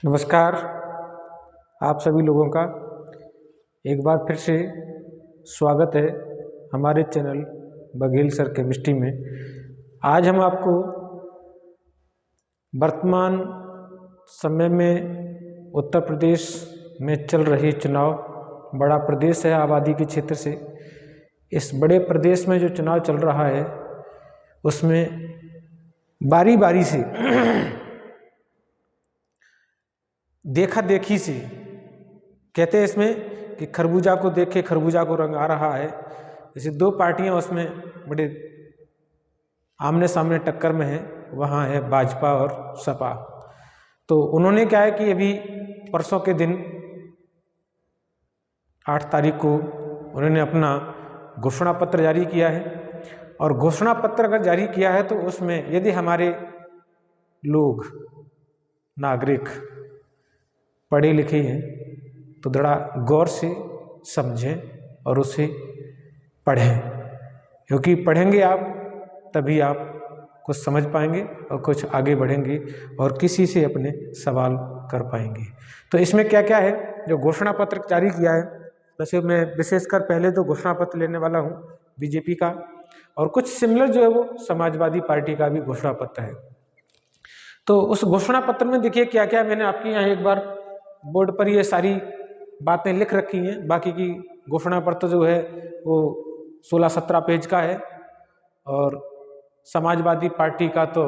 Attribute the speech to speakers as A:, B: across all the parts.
A: नमस्कार। आप सभी लोगों का एक बार फिर से स्वागत है हमारे चैनल बघेल सर केमिस्ट्री में। आज हम आपको वर्तमान समय में उत्तर प्रदेश में चल रही चुनाव, बड़ा प्रदेश है आबादी के क्षेत्र से, इस बड़े प्रदेश में जो चुनाव चल रहा है उसमें बारी बारी से देखा देखी से, कहते हैं इसमें कि खरबूजा को देख के खरबूजा को रंग आ रहा है। जैसे दो पार्टियां उसमें बड़े आमने सामने टक्कर में है, वहाँ है भाजपा और सपा। तो उन्होंने क्या है कि अभी परसों के दिन 8 तारीख को उन्होंने अपना घोषणा पत्र जारी किया है। और घोषणा पत्र अगर जारी किया है तो उसमें यदि हमारे लोग नागरिक पढ़े लिखे हैं तो थोड़ा गौर से समझें और उसे पढ़ें, क्योंकि पढ़ेंगे आप तभी आप कुछ समझ पाएंगे और कुछ आगे बढ़ेंगे और किसी से अपने सवाल कर पाएंगे। तो इसमें क्या क्या है जो घोषणा पत्र जारी किया है, वैसे मैं विशेषकर पहले तो घोषणा पत्र लेने वाला हूँ बीजेपी का, और कुछ सिमिलर जो है वो समाजवादी पार्टी का भी घोषणा पत्र है। तो उस घोषणा पत्र में देखिए क्या क्या, मैंने आपके यहाँ एक बार बोर्ड पर ये सारी बातें लिख रखी हैं। बाकी की घोषणा पत्र जो है वो 16-17 पेज का है, और समाजवादी पार्टी का तो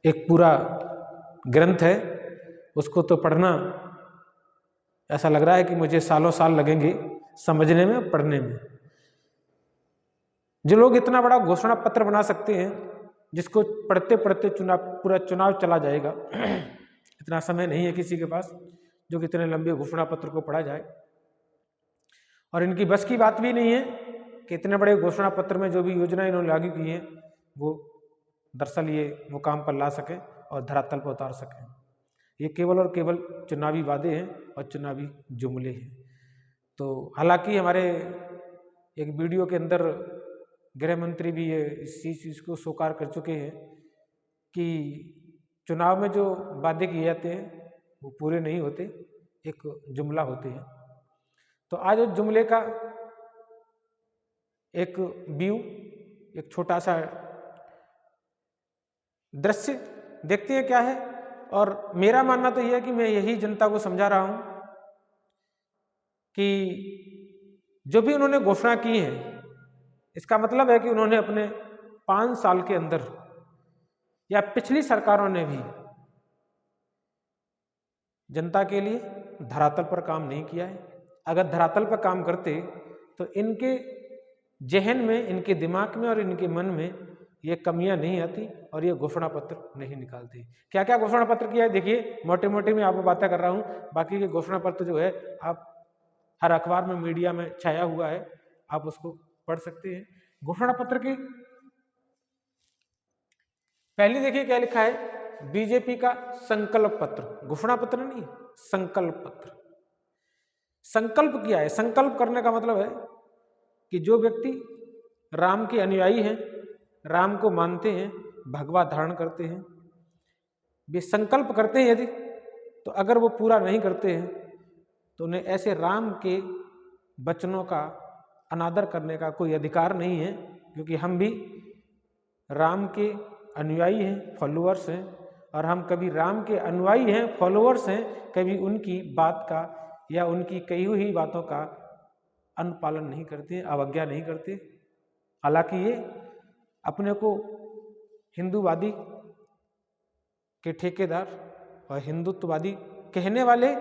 A: एक पूरा ग्रंथ है, उसको तो पढ़ना ऐसा लग रहा है कि मुझे सालों साल लगेंगे समझने में, पढ़ने में। जो लोग इतना बड़ा घोषणा पत्र बना सकते हैं, जिसको पढ़ते पढ़ते पूरा चुनाव चला जाएगा इतना समय नहीं है किसी के पास जो कि इतने लंबे घोषणा पत्र को पढ़ा जाए, और इनकी बस की बात भी नहीं है कि इतने बड़े घोषणा पत्र में जो भी योजना इन्होंने लागू की है वो दरअसल ये मुकाम पर ला सकें और धरातल पर उतार सकें। ये केवल और केवल चुनावी वादे हैं और चुनावी जुमले हैं। तो हालांकि हमारे एक वीडियो के अंदर गृह मंत्री भी ये इस चीज़ को स्वीकार कर चुके हैं कि चुनाव में जो वादे किए जाते हैं वो पूरे नहीं होते, एक जुमला होते हैं। तो आज उस जुमले का एक व्यू, एक छोटा सा दृश्य देखते हैं क्या है। और मेरा मानना तो यह है कि मैं यही जनता को समझा रहा हूं कि जो भी उन्होंने घोषणा की है, इसका मतलब है कि उन्होंने अपने 5 साल के अंदर या पिछली सरकारों ने भी जनता के लिए धरातल पर काम नहीं किया है। अगर धरातल पर काम करते तो इनके जहन में, इनके दिमाग में और इनके मन में ये कमियां नहीं आती और ये घोषणा पत्र नहीं निकालते। क्या क्या घोषणा पत्र किया है देखिए, मोटे मोटे में आपको बातें कर रहा हूं। बाकी के घोषणा पत्र जो है आप हर अखबार में, मीडिया में छाया हुआ है, आप उसको पढ़ सकते हैं। घोषणा पत्र की पहले देखिए क्या लिखा है, बीजेपी का संकल्प पत्र। घोषणा पत्र नहीं, संकल्प पत्र। संकल्प किया है, संकल्प करने का मतलब है कि जो व्यक्ति राम के अनुयायी हैं, राम को मानते हैं, भगवा धारण करते हैं, वे संकल्प करते हैं यदि, तो अगर वो पूरा नहीं करते हैं तो उन्हें ऐसे राम के वचनों का अनादर करने का कोई अधिकार नहीं है, क्योंकि हम भी राम के अनुयायी हैं, फॉलोअर्स हैं, और हम कभी राम के अनुयायी हैं, फॉलोअर्स हैं, कभी उनकी बात का या उनकी कही हुई बातों का अनुपालन नहीं करते, अवज्ञा नहीं करते। हालांकि ये अपने को हिंदूवादी के ठेकेदार और हिंदुत्ववादी कहने वाले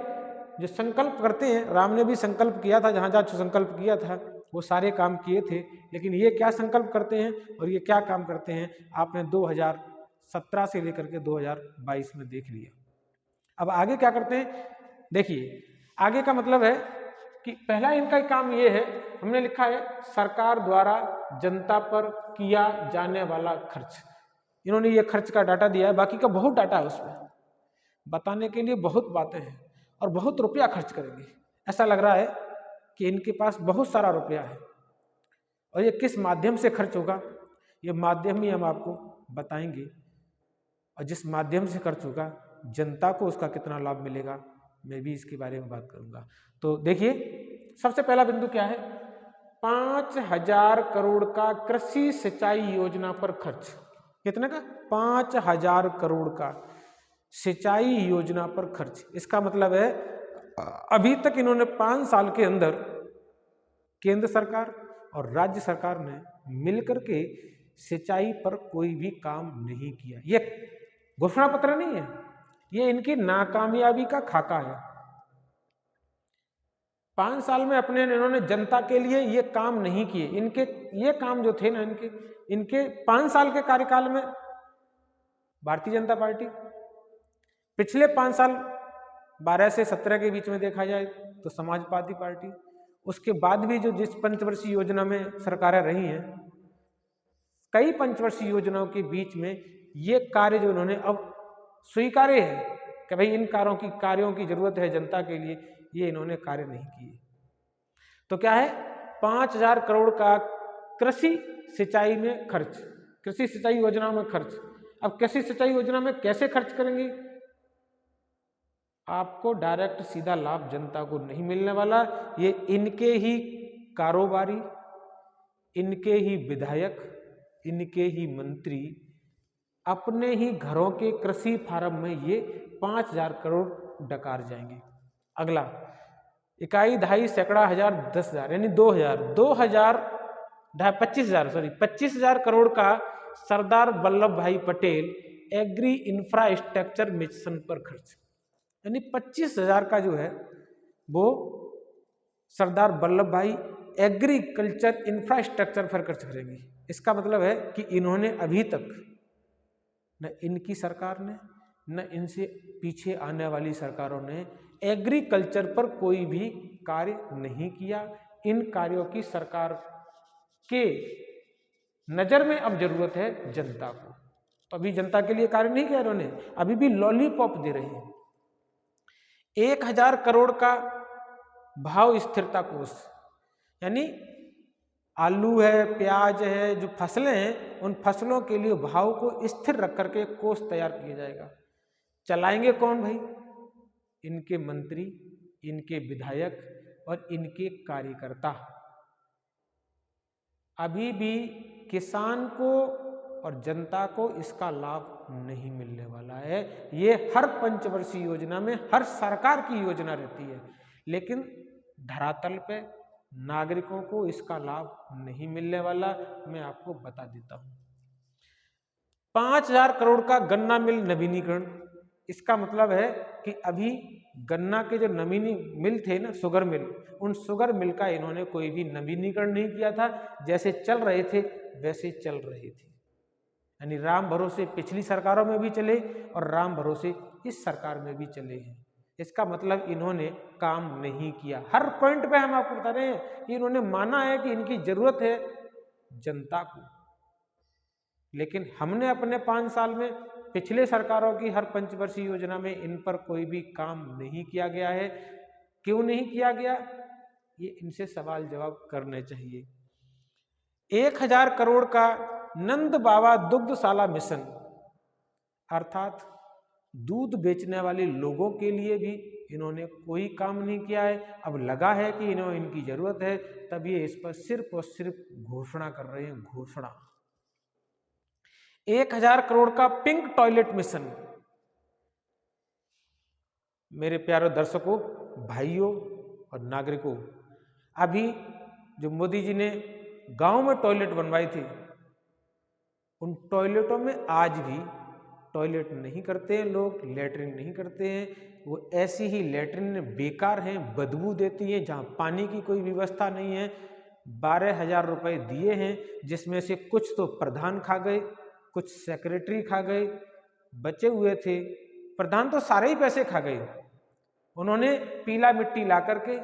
A: जो संकल्प करते हैं, राम ने भी संकल्प किया था, जहाँ जहाँ संकल्प किया था वो सारे काम किए थे, लेकिन ये क्या संकल्प करते हैं और ये क्या काम करते हैं आपने 2017 से लेकर के 2022 में देख लिया। अब आगे क्या करते हैं देखिए, आगे का मतलब है कि पहला इनका काम ये है, हमने लिखा है सरकार द्वारा जनता पर किया जाने वाला खर्च। इन्होंने ये खर्च का डाटा दिया है, बाकी का बहुत डाटा है उसमें, बताने के लिए बहुत बातें हैं और बहुत रुपया खर्च करेंगे। ऐसा लग रहा है कि इनके पास बहुत सारा रुपया है, और ये किस माध्यम से खर्च होगा ये माध्यम ही हम आपको बताएंगे, और जिस माध्यम से खर्च होगा जनता को उसका कितना लाभ मिलेगा, मैं भी इसके बारे में बात करूंगा। तो देखिए सबसे पहला बिंदु क्या है, 5,000 करोड़ का कृषि सिंचाई योजना पर खर्च। कितने का? 5,000 करोड़ का सिंचाई योजना पर खर्च। इसका मतलब है अभी तक इन्होंने 5 साल के अंदर केंद्र सरकार और राज्य सरकार ने मिलकर के सिंचाई पर कोई भी काम नहीं किया। ये घोषणा पत्र नहीं है, ये इनकी नाकामयाबी का खाका है। 5 साल में अपने इन्होंने जनता के लिए ये काम नहीं किए। इनके ये काम जो थे ना, इनके 5 साल के कार्यकाल में भारतीय जनता पार्टी, पिछले 5 साल 12 से 17 के बीच में देखा जाए तो समाजवादी पार्टी, उसके बाद भी जो जिस पंचवर्षीय योजना में सरकारें रही हैं, कई पंचवर्षीय योजनाओं के बीच में ये कार्य जो उन्होंने अब स्वीकार्य है कि भाई इन कार्यों की जरूरत है जनता के लिए, ये इन्होंने कार्य नहीं किए। तो क्या है, 5,000 करोड़ का कृषि सिंचाई में खर्च, कृषि सिंचाई योजना में खर्च। अब कृषि सिंचाई योजना में कैसे खर्च करेंगे? आपको डायरेक्ट सीधा लाभ जनता को नहीं मिलने वाला। ये इनके ही कारोबारी, इनके ही विधायक, इनके ही मंत्री अपने ही घरों के कृषि फार्म में ये 5,000 करोड़ डकार जाएंगे। अगला, इकाई, दहाई, सैकड़ा, हजार, 10,000 यानी 25,000 करोड़ का सरदार वल्लभ भाई पटेल एग्री इंफ्रास्ट्रक्चर मिशन पर खर्च। यानी 25,000 का जो है वो सरदार वल्लभ भाई एग्रीकल्चर इंफ्रास्ट्रक्चर पर खर्च करेंगे। इसका मतलब है कि इन्होंने अभी तक न इनकी सरकार ने न इनसे पीछे आने वाली सरकारों ने एग्रीकल्चर पर कोई भी कार्य नहीं किया। इन कार्यों की सरकार के नजर में अब जरूरत है जनता को। तो अभी जनता के लिए कार्य नहीं किया इन्होंने, अभी भी लॉलीपॉप दे रहे हैं। 1,000 करोड़ का भाव स्थिरता कोष, यानी आलू है, प्याज है, जो फसलें हैं, उन फसलों के लिए भाव को स्थिर रख करके कोष तैयार किया जाएगा। चलाएंगे कौन भाई? इनके मंत्री, इनके विधायक और इनके कार्यकर्ता। अभी भी किसान को और जनता को इसका लाभ नहीं मिलने वाला है। ये हर पंचवर्षीय योजना में हर सरकार की योजना रहती है, लेकिन धरातल पे नागरिकों को इसका लाभ नहीं मिलने वाला। मैं आपको बता देता हूं, 5,000 करोड़ का गन्ना मिल नवीनीकरण। इसका मतलब है कि अभी गन्ना के जो नवीनी मिल थे ना, शुगर मिल, उन शुगर मिल का इन्होंने कोई भी नवीनीकरण नहीं किया था। जैसे चल रहे थे वैसे चल रहे थे, यानी राम भरोसे पिछली सरकारों में भी चले और राम भरोसे इस सरकार में भी चले हैं। इसका मतलब इन्होंने काम नहीं किया। हर पॉइंट पे हम आपको बता रहे हैं कि इन्होंने माना है कि इनकी जरूरत है जनता को, लेकिन हमने अपने 5 साल में पिछले सरकारों की हर पंचवर्षीय योजना में इन पर कोई भी काम नहीं किया गया है। क्यों नहीं किया गया, ये इनसे सवाल जवाब करने चाहिए। 1,000 करोड़ का नंद बाबा दुग्धशाला मिशन, अर्थात दूध बेचने वाले लोगों के लिए भी इन्होंने कोई काम नहीं किया है। अब लगा है कि इनकी जरूरत है, तब ये इस पर सिर्फ और सिर्फ घोषणा कर रहे हैं, घोषणा। 1,000 करोड़ का पिंक टॉयलेट मिशन। मेरे प्यारे दर्शकों, भाइयों और नागरिकों, अभी जो मोदी जी ने गांव में टॉयलेट बनवाई थी, उन टॉयलेटों में आज भी टॉयलेट नहीं करते हैं लोग, लेटरिन नहीं करते हैं। वो ऐसी ही लेटरिन बेकार हैं, बदबू देती हैं, जहाँ पानी की कोई व्यवस्था नहीं है। 12,000 रुपये दिए हैं, जिसमें से कुछ तो प्रधान खा गए, कुछ सेक्रेटरी खा गए, बचे हुए थे। प्रधान तो सारे ही पैसे खा गए। उन्होंने पीला मिट्टी ला करके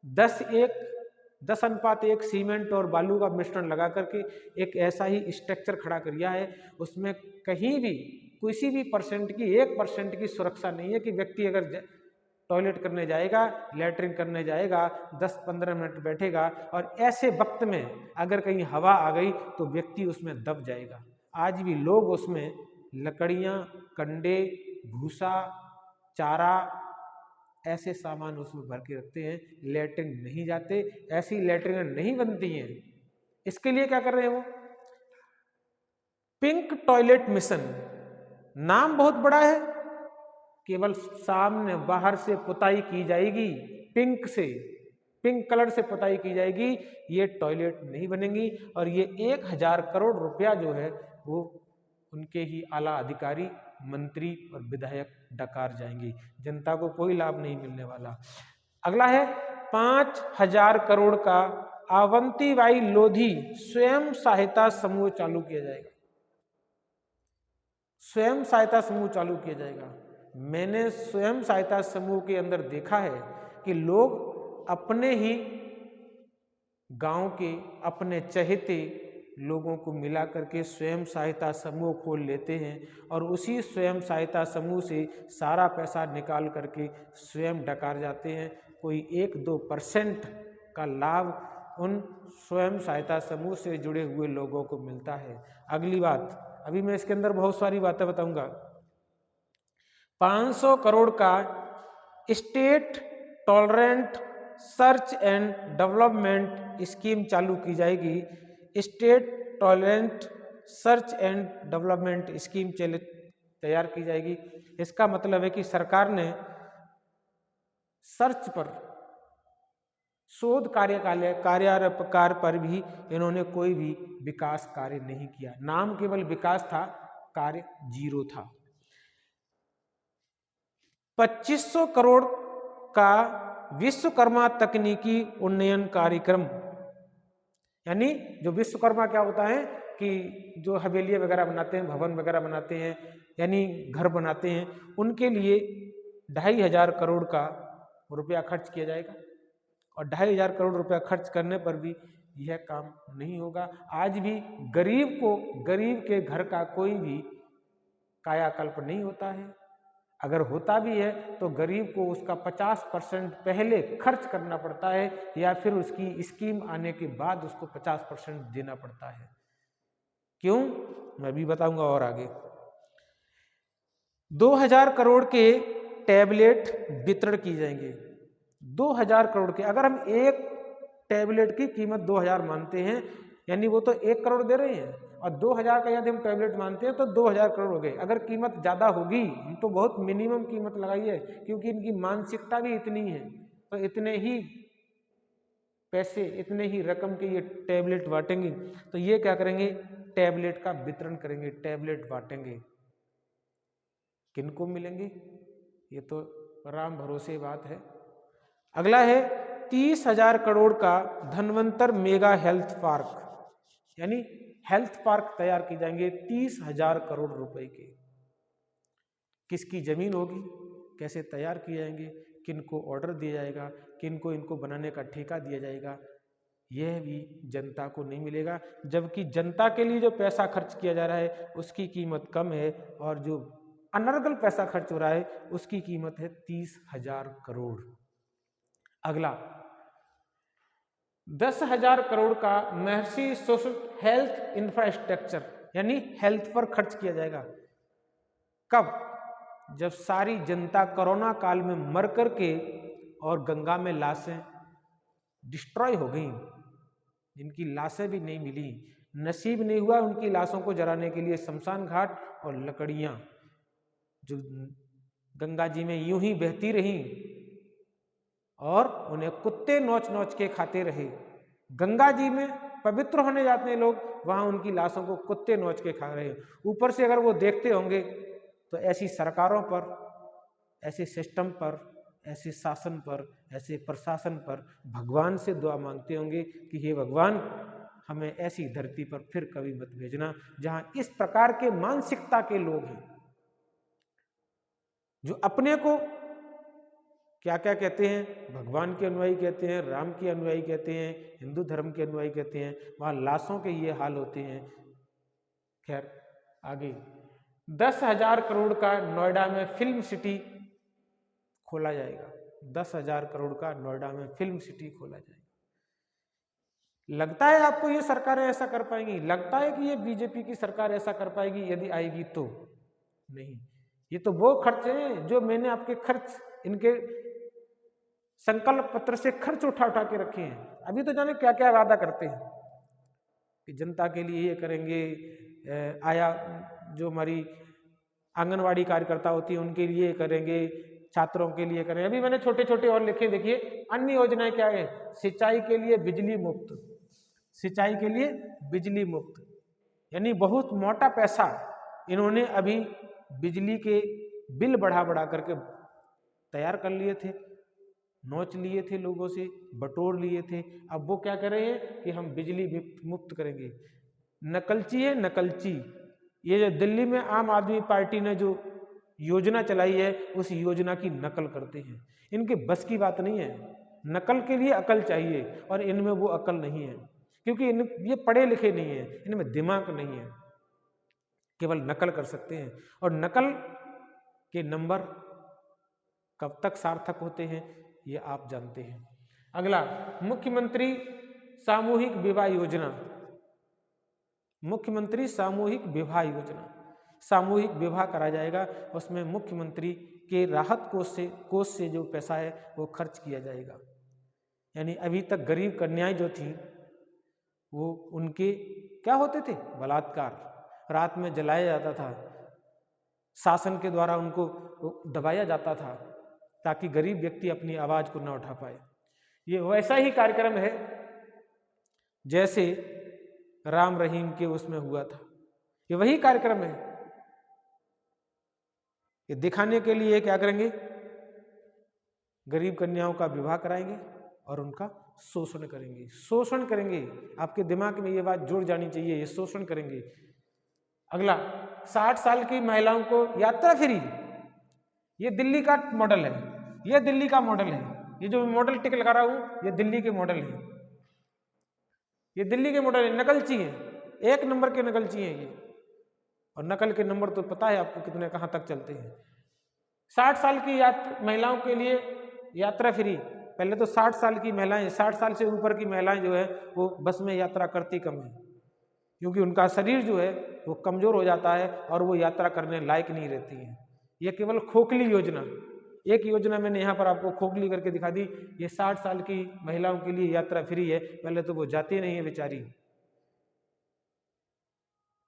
A: 10:1 सीमेंट और बालू का मिश्रण लगा करके एक ऐसा ही स्ट्रक्चर खड़ा किया है, उसमें कहीं भी किसी भी 1% की सुरक्षा नहीं है कि व्यक्ति अगर टॉयलेट करने जाएगा, लेटरिन करने जाएगा, 10-15 मिनट बैठेगा और ऐसे वक्त में अगर कहीं हवा आ गई तो व्यक्ति उसमें दब जाएगा। आज भी लोग उसमें लकड़ियां, कंडे, भूसा, चारा, ऐसे सामान उसमें भर के रखते हैं, लेटरिन नहीं जाते, ऐसी लेटरिन नहीं बनती हैं। इसके लिए क्या कर रहे हैं वो, पिंक टॉयलेट मिशन, नाम बहुत बड़ा है, केवल सामने बाहर से पुताई की जाएगी, पिंक कलर से पुताई की जाएगी, ये टॉयलेट नहीं बनेंगी। और ये 1000 करोड़ रुपया जो है वो उनके ही आला अधिकारी, मंत्री और विधायक डकार जाएंगे, जनता को कोई लाभ नहीं मिलने वाला। अगला है 5000 करोड़ का अवंतीबाई लोधी स्वयं सहायता समूह चालू किया जाएगा। स्वयं सहायता समूह चालू किया जाएगा। मैंने स्वयं सहायता समूह के अंदर देखा है कि लोग अपने ही गांव के अपने चहेते लोगों को मिला करके स्वयं सहायता समूह खोल लेते हैं और उसी स्वयं सहायता समूह से सारा पैसा निकाल करके स्वयं डकार जाते हैं। कोई 1-2% का लाभ उन स्वयं सहायता समूह से जुड़े हुए लोगों को मिलता है। अगली बात, अभी मैं इसके अंदर बहुत सारी बातें बताऊंगा। 500 करोड़ का state tolerant search and development scheme चालू की जाएगी। State tolerant search and development scheme तैयार की जाएगी। इसका मतलब है कि सरकार ने सर्च पर, शोध कार्य पर भी इन्होंने कोई भी विकास कार्य नहीं किया, नाम केवल विकास था, कार्य जीरो था। 2500 करोड़ का विश्वकर्मा तकनीकी उन्नयन कार्यक्रम, यानी जो विश्वकर्मा क्या होता है कि जो हवेलियां वगैरह बनाते हैं, भवन वगैरह बनाते हैं, यानी घर बनाते हैं, उनके लिए 2500 करोड़ का रुपया खर्च किया जाएगा। और 2500 करोड़ रुपया खर्च करने पर भी यह काम नहीं होगा। आज भी गरीब के घर का कोई भी कायाकल्प नहीं होता है। अगर होता भी है तो गरीब को उसका 50% पहले खर्च करना पड़ता है या फिर उसकी स्कीम आने के बाद उसको 50% देना पड़ता है। क्यों, मैं भी बताऊंगा और आगे। 2000 करोड़ के टैबलेट वितरण की जाएंगे। 2000 करोड़ के, अगर हम एक टैबलेट की कीमत 2000 मानते हैं, यानी वो तो 1 करोड़ दे रहे हैं, और 2000 का यदि हम टैबलेट मानते हैं तो 2000 करोड़ हो गए। अगर कीमत ज्यादा होगी, हम तो बहुत मिनिमम कीमत लगाई है, क्योंकि इनकी मानसिकता भी इतनी है, तो इतने ही पैसे, इतने ही रकम के ये टैबलेट बांटेंगे। तो ये क्या करेंगे, टैबलेट का वितरण करेंगे, टैबलेट बांटेंगे। किनको मिलेंगे, ये तो राम भरोसे बात है। अगला है 30,000 करोड़ का धनवंतर मेगा हेल्थ पार्क, यानी हेल्थ पार्क तैयार की जाएंगे 30,000 करोड़ रुपए के। किसकी जमीन होगी, कैसे तैयार किए जाएंगे, किनको ऑर्डर दिया जाएगा, किनको इनको बनाने का ठेका दिया जाएगा, यह भी जनता को नहीं मिलेगा। जबकि जनता के लिए जो पैसा खर्च किया जा रहा है उसकी कीमत कम है, और जो अनर्गल पैसा खर्च हो रहा है उसकी कीमत है 30,000 करोड़। अगला 10,000 करोड़ का महर्षि सोशल हेल्थ इंफ्रास्ट्रक्चर, यानी हेल्थ पर खर्च किया जाएगा। कब, जब सारी जनता कोरोना काल में मर करके और गंगा में लाशें डिस्ट्रॉय हो गई, जिनकी लाशें भी नहीं मिली, नसीब नहीं हुआ उनकी लाशों को जलाने के लिए शमशान घाट और लकड़ियां जो गंगा जी में यूं ही बहती रही और उन्हें कुत्ते नोच नोच के खाते रहे। गंगा जी में पवित्र होने जाते हैं लोग, वहां उनकी लाशों को कुत्ते नोच के खा रहे हैं। ऊपर से अगर वो देखते होंगे तो ऐसी सरकारों पर, ऐसे सिस्टम पर, ऐसे शासन पर, ऐसे प्रशासन पर भगवान से दुआ मांगते होंगे कि हे भगवान, हमें ऐसी धरती पर फिर कभी मत भेजना जहां इस प्रकार के मानसिकता के लोग हैं, जो अपने को क्या क्या कहते हैं, भगवान के अनुयायी कहते हैं, राम के अनुयायी कहते हैं, हिंदू धर्म के अनुयायी कहते हैं, वहां लाशों के ये हाल होते हैं। खैर आगे 10,000 करोड़ का नोएडा में फिल्म सिटी खोला जाएगा। 10,000 करोड़ का नोएडा में फिल्म सिटी खोला जाएगा। लगता है आपको ये सरकारें ऐसा कर पाएंगी? लगता है कि ये बीजेपी की सरकार ऐसा कर पाएगी? यदि आएगी तो नहीं। ये तो वो खर्च हैं जो मैंने आपके खर्च इनके संकल्प पत्र से खर्च उठा उठा के रखे हैं। अभी तो जाने क्या क्या वादा करते हैं कि जनता के लिए ये करेंगे, आया जो हमारी आंगनवाड़ी कार्यकर्ता होती है उनके लिए करेंगे, छात्रों के लिए करेंगे। अभी मैंने छोटे छोटे और लिखे, देखिए अन्य योजनाएं क्या है, सिंचाई के लिए बिजली मुफ्त, सिंचाई के लिए बिजली मुफ्त, यानी बहुत मोटा पैसा इन्होंने अभी बिजली के बिल बढ़ा बढ़ा करके तैयार कर लिए थे, नोच लिए थे, लोगों से बटोर लिए थे। अब वो क्या कर रहे हैं कि हम बिजली मुफ्त करेंगे। नकलची है नकलची, ये जो दिल्ली में आम आदमी पार्टी ने जो योजना चलाई है उस योजना की नकल करते हैं। इनके बस की बात नहीं है, नकल के लिए अकल चाहिए और इनमें वो अकल नहीं है, क्योंकि ये पढ़े लिखे नहीं है, इनमें दिमाग नहीं है, केवल नकल कर सकते हैं। और नकल के नंबर कब तक सार्थक होते हैं ये आप जानते हैं। अगला, मुख्यमंत्री सामूहिक विवाह योजना, मुख्यमंत्री सामूहिक विवाह योजना, सामूहिक विवाह करा जाएगा, उसमें मुख्यमंत्री के राहत कोष से जो पैसा है वो खर्च किया जाएगा। यानी अभी तक गरीब कन्याएं जो थी वो उनके क्या होते थे, बलात्कार, रात में जलाया जाता था, शासन के द्वारा उनको दबाया जाता था ताकि गरीब व्यक्ति अपनी आवाज को न उठा पाए। ये वैसा ही कार्यक्रम है जैसे राम रहीम के उसमें हुआ था, ये वही कार्यक्रम है। ये दिखाने के लिए क्या करेंगे, गरीब कन्याओं का विवाह कराएंगे और उनका शोषण करेंगे, शोषण करेंगे। आपके दिमाग में ये बात जुड़ जानी चाहिए, ये शोषण करेंगे। अगला, 60 साल की महिलाओं को यात्रा फ्री, ये दिल्ली का मॉडल है, ये दिल्ली का मॉडल है, ये जो मॉडल टिक लगा रहा हूं ये दिल्ली के मॉडल है, ये दिल्ली के मॉडल है। नकलची है, एक नंबर के नकलची हैं ये, और नकल के नंबर तो पता है आपको कितने कहां तक चलते हैं। 60 साल की महिलाओं के लिए यात्रा फ्री। पहले तो 60 साल की महिलाएं, 60 साल से ऊपर की महिलाएं जो है वो बस में यात्रा करती कम है, क्योंकि उनका शरीर जो है वो कमजोर हो जाता है और वो यात्रा करने लायक नहीं रहती है। ये केवल खोखली योजना, एक योजना मैंने यहाँ पर आपको खोखली करके दिखा दी। ये 60 साल की महिलाओं के लिए यात्रा फ्री है, पहले तो वो जाती नहीं है बेचारी,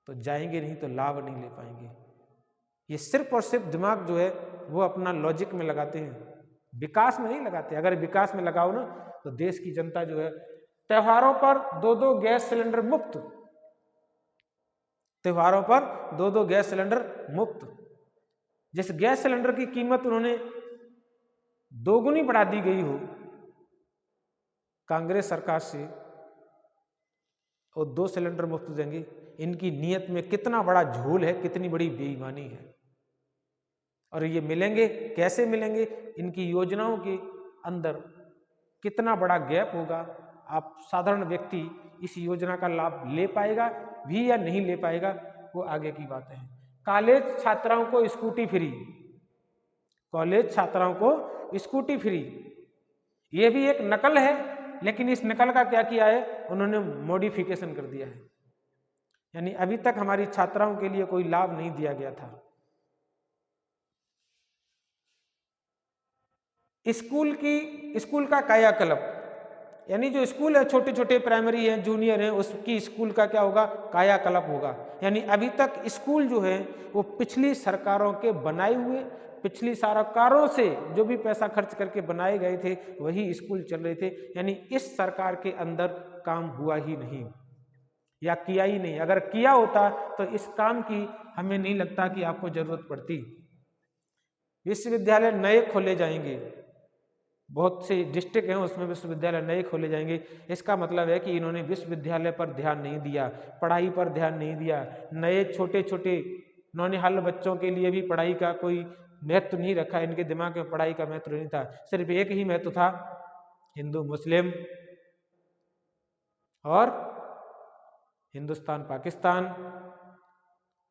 A: तो जाएंगे नहीं तो लाभ नहीं ले पाएंगे। ये सिर्फ और सिर्फ दिमाग जो है वो अपना लॉजिक में लगाते हैं, विकास में नहीं लगाते। अगर विकास में लगाओ ना तो देश की जनता जो है, त्योहारों पर 2-2 गैस सिलेंडर मुफ्त, त्योहारों पर 2-2 गैस सिलेंडर मुफ्त। जिस गैस सिलेंडर की कीमत उन्होंने दोगुनी बढ़ा दी गई हो कांग्रेस सरकार से, और 2 सिलेंडर मुफ्त देंगे। इनकी नीयत में कितना बड़ा झोल है, कितनी बड़ी बेईमानी है। और ये मिलेंगे कैसे मिलेंगे, इनकी योजनाओं के अंदर कितना बड़ा गैप होगा, आप साधारण व्यक्ति इस योजना का लाभ ले पाएगा भी या नहीं ले पाएगा वो आगे की बात है। कॉलेज छात्राओं को स्कूटी फ्री, कॉलेज छात्राओं को स्कूटी फ्री, ये भी एक नकल है, लेकिन इस नकल का क्या किया है उन्होंने, मॉडिफिकेशन कर दिया है। यानी अभी तक हमारी छात्राओं के लिए कोई लाभ नहीं दिया गया था। स्कूल का कायाकल्प, यानी जो स्कूल है छोटे छोटे प्राइमरी है, जूनियर है, उसकी स्कूल का क्या होगा, कायाकल्प होगा। यानी अभी तक स्कूल जो है वो पिछली सरकारों के बनाए हुए, पिछली सरकारों से जो भी पैसा खर्च करके बनाए गए थे वही स्कूल चल रहे थे। यानी इस सरकार के अंदर काम हुआ ही नहीं या किया ही नहीं। अगर किया होता तो इस काम की हमें नहीं लगता कि आपको जरूरत पड़ती। विश्वविद्यालय नए खोले जाएंगे, बहुत से डिस्ट्रिक्ट हैं उसमें विश्वविद्यालय नए खोले जाएंगे। इसका मतलब है कि इन्होंने विश्वविद्यालय पर ध्यान नहीं दिया, पढ़ाई पर ध्यान नहीं दिया। नए छोटे छोटे नौनिहाल बच्चों के लिए भी पढ़ाई का कोई महत्व नहीं रखा, इनके दिमाग में पढ़ाई का महत्व नहीं था। सिर्फ एक ही महत्व था, हिंदू मुस्लिम और हिंदुस्तान पाकिस्तान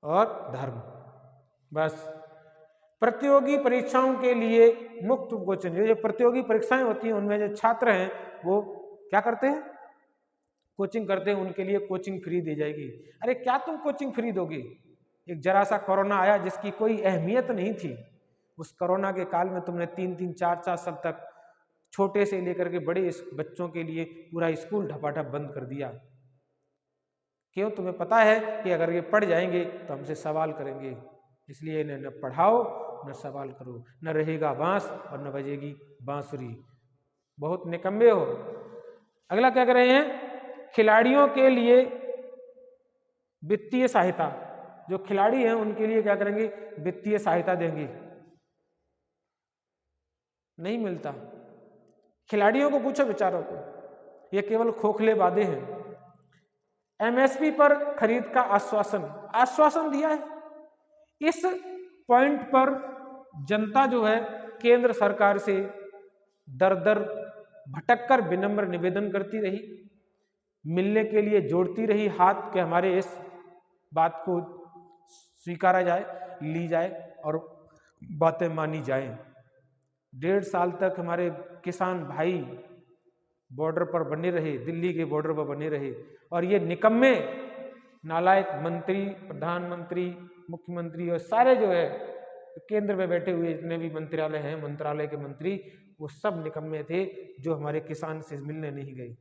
A: और धर्म, बस। प्रतियोगी परीक्षाओं के लिए मुफ्त कोचिंग, ये जो प्रतियोगी परीक्षाएं होती हैं उनमें जो छात्र हैं वो क्या करते हैं, कोचिंग करते हैं, उनके लिए कोचिंग फ्री दी जाएगी। अरे क्या तुम कोचिंग फ्री दोगे एक जरा सा कोरोना आया जिसकी कोई अहमियत नहीं थी, उस कोरोना के काल में तुमने 3-3, 4-4 साल तक छोटे से लेकर के बड़े बच्चों के लिए पूरा स्कूल ढपाढप बंद कर दिया। क्यों? तुम्हें पता है कि अगर ये पढ़ जाएंगे तो हमसे सवाल करेंगे, इसलिए इन्हें न पढ़ाओ न सवाल करो, न रहेगा बांस और न बजेगी बांसुरी। बहुत निकम्मे हो। अगला क्या कर रहे हैं? खिलाड़ियों के लिए वित्तीय सहायता, जो खिलाड़ी हैं उनके लिए क्या करेंगे? वित्तीय सहायता देंगे। नहीं मिलता। खिलाड़ियों को पूछो बेचारों को, ये केवल खोखले वादे हैं। एमएसपी पर खरीद का आश्वासन दिया है। इस पॉइंट पर जनता जो है केंद्र सरकार से दर दर भटक कर विनम्र निवेदन करती रही, मिलने के लिए जोड़ती रही हाथ के हमारे इस बात को स्वीकारा जाए, ली जाए और बातें मानी जाए। 1.5 साल तक हमारे किसान भाई बॉर्डर पर बने रहे, दिल्ली के बॉर्डर पर बने रहे, और ये निकम्मे नालायक मंत्री, प्रधानमंत्री, मुख्यमंत्री और सारे जो है केंद्र में बैठे हुए जितने भी मंत्रालय हैं, मंत्रालय के मंत्री, वो सब निकम्मे थे जो हमारे किसान से मिलने नहीं गए।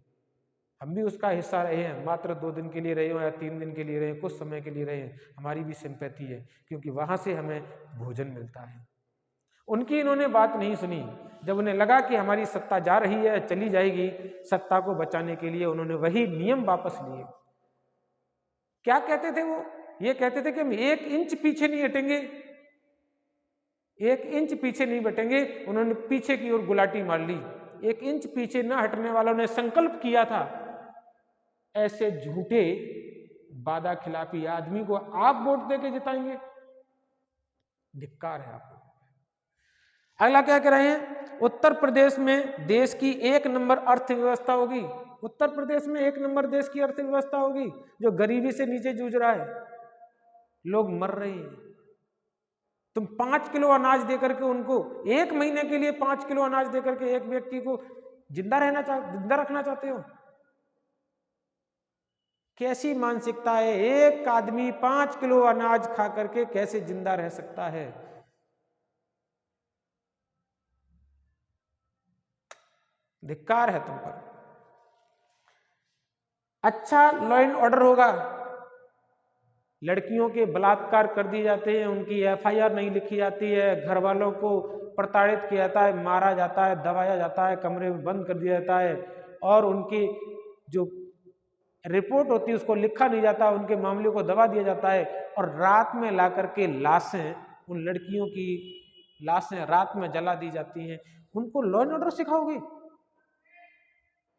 A: हम भी उसका हिस्सा रहे हैं, मात्र 2 दिन के लिए रहे हो या 3 दिन के लिए रहे, कुछ समय के लिए रहे हैं, हमारी भी सिंपैथी है, क्योंकि वहां से हमें भोजन मिलता है। उनकी इन्होंने बात नहीं सुनी। जब उन्हें लगा कि हमारी सत्ता जा रही है, चली जाएगी, सत्ता को बचाने के लिए उन्होंने वही नियम वापस लिए। क्या कहते थे वो? ये कहते थे कि हम 1 इंच पीछे नहीं हटेंगे, 1 इंच पीछे नहीं बटेंगे। उन्होंने पीछे की ओर गुलाटी मार ली। 1 इंच पीछे न हटने वालों ने संकल्प किया था। ऐसे झूठे वादा खिलाफी आदमी को आप वोट देके जिताएंगे? धिक्कार है आपको। अगला क्या कह रहे हैं? उत्तर प्रदेश में देश की 1 नंबर अर्थव्यवस्था होगी। उत्तर प्रदेश में 1 नंबर देश की अर्थव्यवस्था होगी, जो गरीबी से नीचे जूझ रहा है, लोग मर रहे हैं। तुम 5 किलो अनाज देकर के उनको 1 महीने के लिए 5 किलो अनाज देकर के एक व्यक्ति को जिंदा रखना चाहते हो? कैसी मानसिकता है? एक आदमी 5 किलो अनाज खा करके कैसे जिंदा रह सकता है? धिक्कार है तुम पर। अच्छा लॉ एंड ऑर्डर होगा। लड़कियों के बलात्कार कर दिए जाते हैं, उनकी एफआईआर नहीं लिखी जाती है, घर वालों को प्रताड़ित किया जाता है, मारा जाता है, दबाया जाता है, कमरे में बंद कर दिया जाता है, और उनकी जो रिपोर्ट होती है उसको लिखा नहीं जाता, उनके मामले को दबा दिया जाता है, और रात में ला करके लाशें, उन लड़कियों की लाशें रात में जला दी जाती हैं। उनको लॉ एंड ऑर्डर सिखाओगे?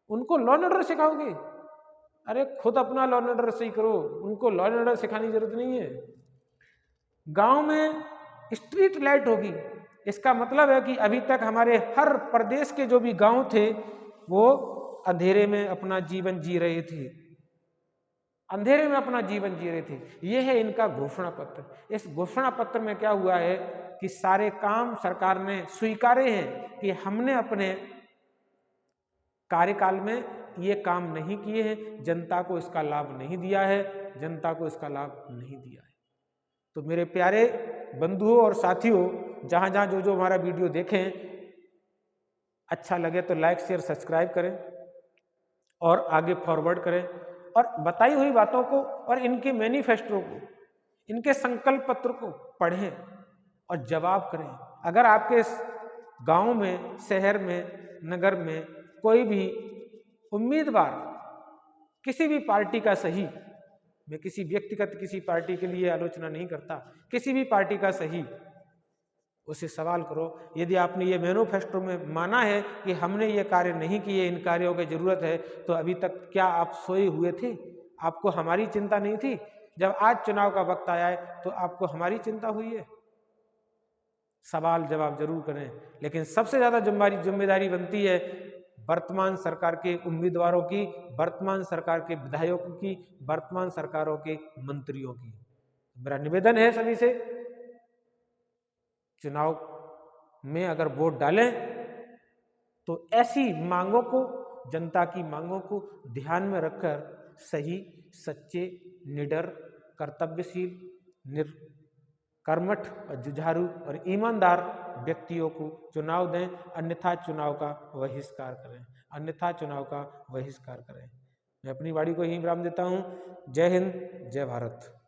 A: उनको लॉ एंड ऑर्डर सिखाओगे? अरे खुद अपना लॉ एंड ऑर्डर सही करो, उनको लॉ एंड ऑर्डर सिखाने की जरूरत नहीं है। गांव में स्ट्रीट लाइट होगी, इसका मतलब है कि अभी तक हमारे हर प्रदेश के जो भी गांव थे वो अंधेरे में अपना जीवन जी रहे थे, अंधेरे में अपना जीवन जी रहे थे। ये है इनका घोषणा पत्र। इस घोषणा पत्र में क्या हुआ है कि सारे काम सरकार ने स्वीकारे हैं कि हमने अपने कार्यकाल में ये काम नहीं किए हैं, जनता को इसका लाभ नहीं दिया है, जनता को इसका लाभ नहीं दिया है। तो मेरे प्यारे बंधुओं और साथियों, जहां जहां जो जो हमारा वीडियो देखें, अच्छा लगे तो लाइक शेयर सब्सक्राइब करें और आगे फॉरवर्ड करें, और बताई हुई बातों को और इनके मैनिफेस्टो को, इनके संकल्प पत्र को पढ़ें और जवाब करें। अगर आपके गांव में, शहर में, नगर में कोई भी उम्मीदवार किसी भी पार्टी का सही, मैं किसी व्यक्तिगत किसी पार्टी के लिए आलोचना नहीं करता, किसी भी पार्टी का सही, उसे सवाल करो। यदि आपने ये मैनिफेस्टो में माना है कि हमने ये कार्य नहीं किए, इन कार्यों की जरूरत है, तो अभी तक क्या आप सोए हुए थे? आपको हमारी चिंता नहीं थी? जब आज चुनाव का वक्त आया है तो आपको हमारी चिंता हुई है? सवाल जवाब जरूर करें, लेकिन सबसे ज्यादा जिम्मेदारी बनती है वर्तमान सरकार के उम्मीदवारों की, वर्तमान सरकार के विधायकों की, वर्तमान सरकारों के मंत्रियों की। मेरा निवेदन है सभी से, चुनाव में अगर वोट डालें तो ऐसी मांगों को, जनता की मांगों को ध्यान में रखकर सही, सच्चे, निडर, कर्तव्यशील कर्मठ और जुझारू और ईमानदार व्यक्तियों को चुनाव दें, अन्यथा चुनाव का बहिष्कार करें, अन्यथा चुनाव का बहिष्कार करें। मैं अपनी वाणी को यहीं विराम देता हूँ। जय हिंद, जय भारत।